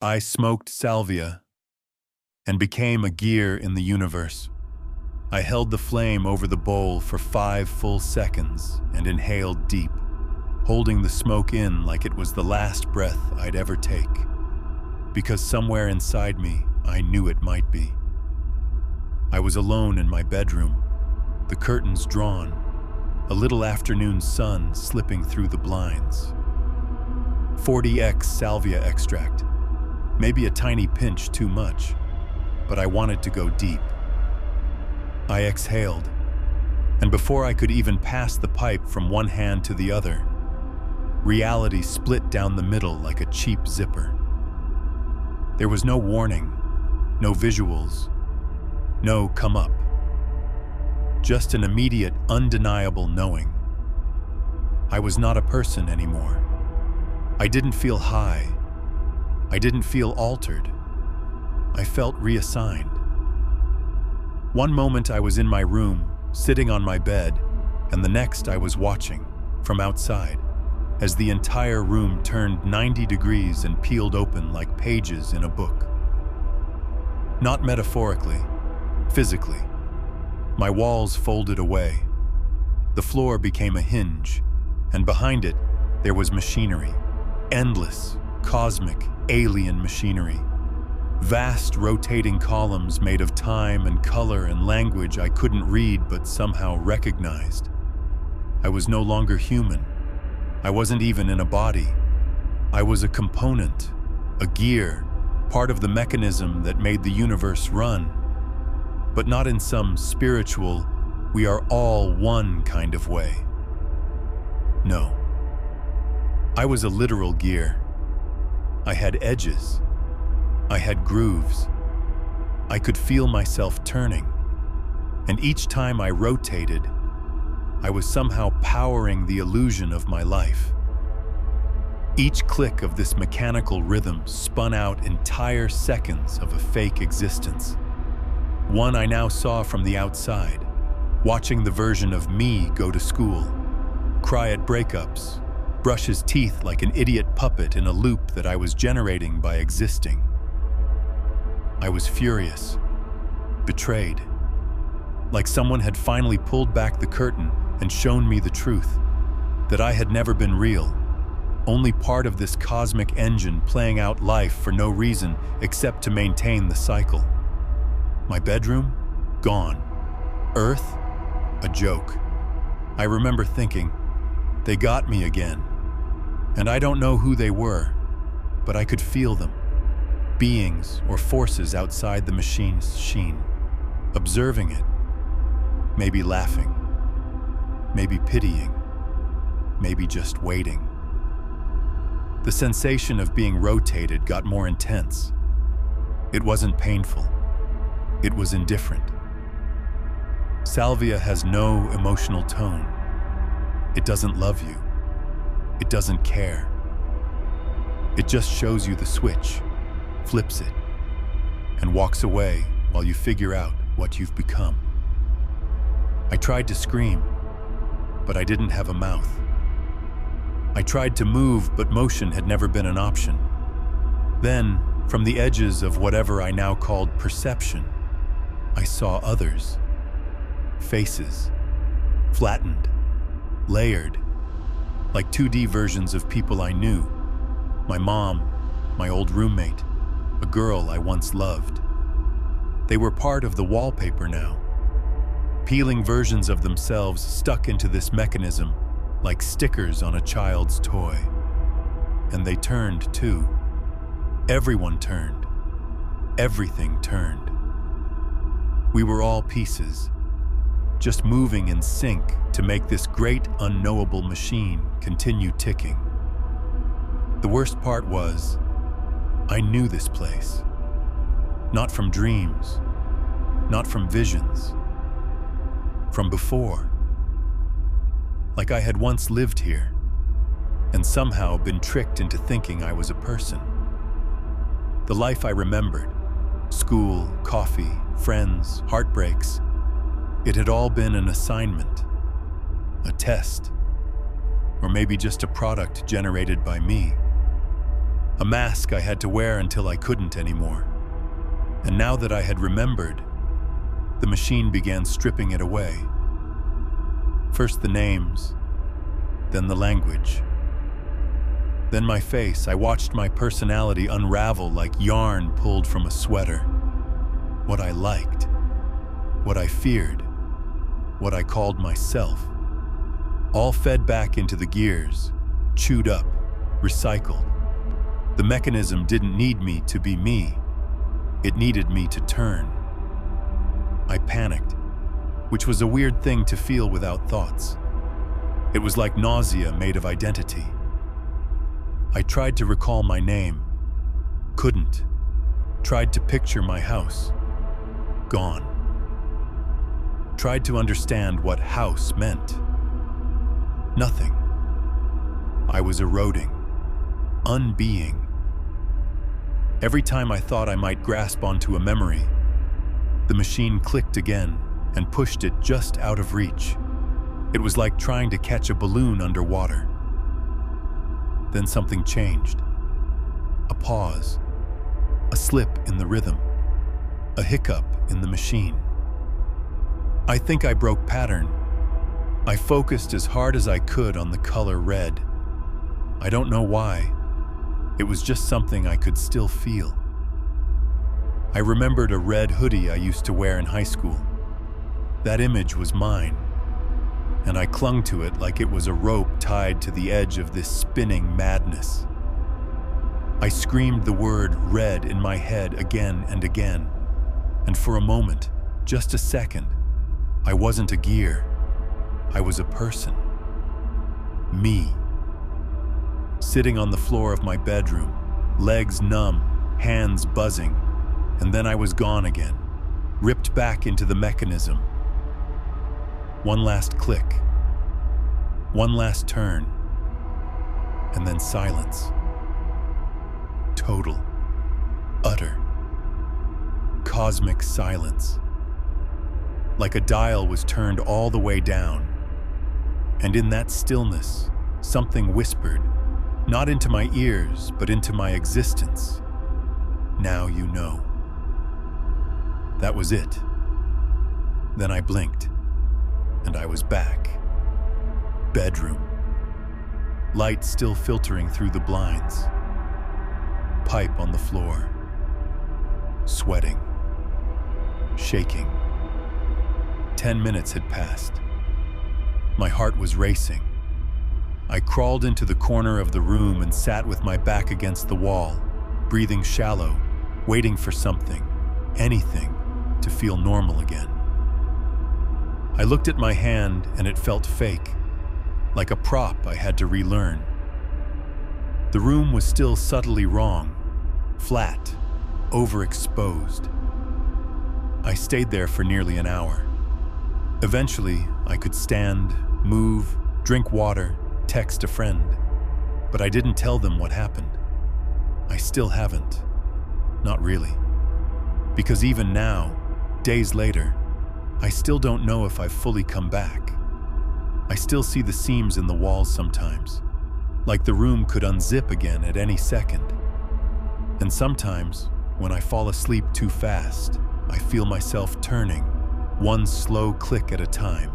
I smoked salvia and became a gear in the universe. I held the flame over the bowl for 5 full seconds and inhaled deep, holding the smoke in like it was the last breath I'd ever take. Because somewhere inside me, I knew it might be. I was alone in my bedroom, the curtains drawn, a little afternoon sun slipping through the blinds. 40x salvia extract, maybe a tiny pinch too much, but I wanted to go deep. I exhaled, and before I could even pass the pipe from one hand to the other, reality split down the middle like a cheap zipper. There was no warning, no visuals, no come up. Just an immediate, undeniable knowing. I was not a person anymore. I didn't feel high. I didn't feel altered. I felt reassigned. One moment I was in my room, sitting on my bed, and the next I was watching, from outside, as the entire room turned 90 degrees and peeled open like pages in a book. Not metaphorically, physically. My walls folded away. The floor became a hinge, and behind it, there was machinery. Endless, cosmic, alien machinery. Vast rotating columns made of time and color and language I couldn't read but somehow recognized. I was no longer human. I wasn't even in a body. I was a component, a gear, part of the mechanism that made the universe run. But not in some spiritual, we are all one kind of way. No. I was a literal gear. I had edges. I had grooves. I could feel myself turning. And each time I rotated, I was somehow powering the illusion of my life. Each click of this mechanical rhythm spun out entire seconds of a fake existence. One I now saw from the outside, watching the version of me go to school, cry at breakups, brush his teeth like an idiot puppet in a loop that I was generating by existing. I was furious, betrayed, like someone had finally pulled back the curtain and shown me the truth, that I had never been real, only part of this cosmic engine playing out life for no reason except to maintain the cycle. My bedroom? Gone. Earth? A joke. I remember thinking, they got me again. And I don't know who they were, but I could feel them. Beings or forces outside the machine's sheen, observing it, maybe laughing, maybe pitying, maybe just waiting. The sensation of being rotated got more intense. It wasn't painful. It was indifferent. Salvia has no emotional tone. It doesn't love you. It doesn't care. It just shows you the switch, flips it, and walks away while you figure out what you've become. I tried to scream, but I didn't have a mouth. I tried to move, but motion had never been an option. Then, from the edges of whatever I now called perception, I saw others. Faces. Flattened. Layered. Like 2D versions of people I knew. My mom, my old roommate, a girl I once loved. They were part of the wallpaper now. Peeling versions of themselves stuck into this mechanism like stickers on a child's toy. And they turned too. Everyone turned. Everything turned. We were all pieces, just moving in sync to make this great unknowable machine continue ticking. The worst part was, I knew this place. Not from dreams, not from visions, from before. Like I had once lived here, and somehow been tricked into thinking I was a person. The life I remembered, school, coffee, friends, heartbreaks, it had all been an assignment, a test, or maybe just a product generated by me. a mask I had to wear until I couldn't anymore. And now that I had remembered, the machine began stripping it away. First the names, then the language. Then my face. I watched my personality unravel like yarn pulled from a sweater. What I liked, what I feared, what I called myself, all fed back into the gears, chewed up, recycled. The mechanism didn't need me to be me. It needed me to turn. I panicked, which was a weird thing to feel without thoughts. It was like nausea made of identity. I tried to recall my name. Couldn't. Tried to picture my house. Gone. Tried to understand what house meant. Nothing. I was eroding. Unbeing. Every time I thought I might grasp onto a memory, the machine clicked again and pushed it just out of reach. It was like trying to catch a balloon underwater. Then something changed. A pause. A slip in the rhythm. A hiccup in the machine. I think I broke pattern. I focused as hard as I could on the color red. I don't know why. It was just something I could still feel. I remembered a red hoodie I used to wear in high school. That image was mine, and I clung to it like it was a rope tied to the edge of this spinning madness. I screamed the word red in my head again and again, and for a moment, just a second, I wasn't a gear. I was a person. Me. Sitting on the floor of my bedroom, legs numb, hands buzzing, and then I was gone again, ripped back into the mechanism. One last click, one last turn, and then silence. Total, utter, cosmic silence. Like a dial was turned all the way down, and in that stillness, something whispered, not into my ears, but into my existence. Now you know. That was it. Then I blinked, and I was back. Bedroom. Light still filtering through the blinds. Pipe on the floor. Sweating. Shaking. 10 minutes had passed. My heart was racing. I crawled into the corner of the room and sat with my back against the wall, breathing shallow, waiting for something, anything, to feel normal again. I looked at my hand and it felt fake, like a prop I had to relearn. The room was still subtly wrong, flat, overexposed. I stayed there for nearly an hour. Eventually, I could stand, move, drink water, text a friend, but I didn't tell them what happened. I still haven't. Not really. Because even now, days later, I still don't know if I've fully come back. I still see the seams in the walls sometimes, like the room could unzip again at any second. And sometimes, when I fall asleep too fast, I feel myself turning, one slow click at a time.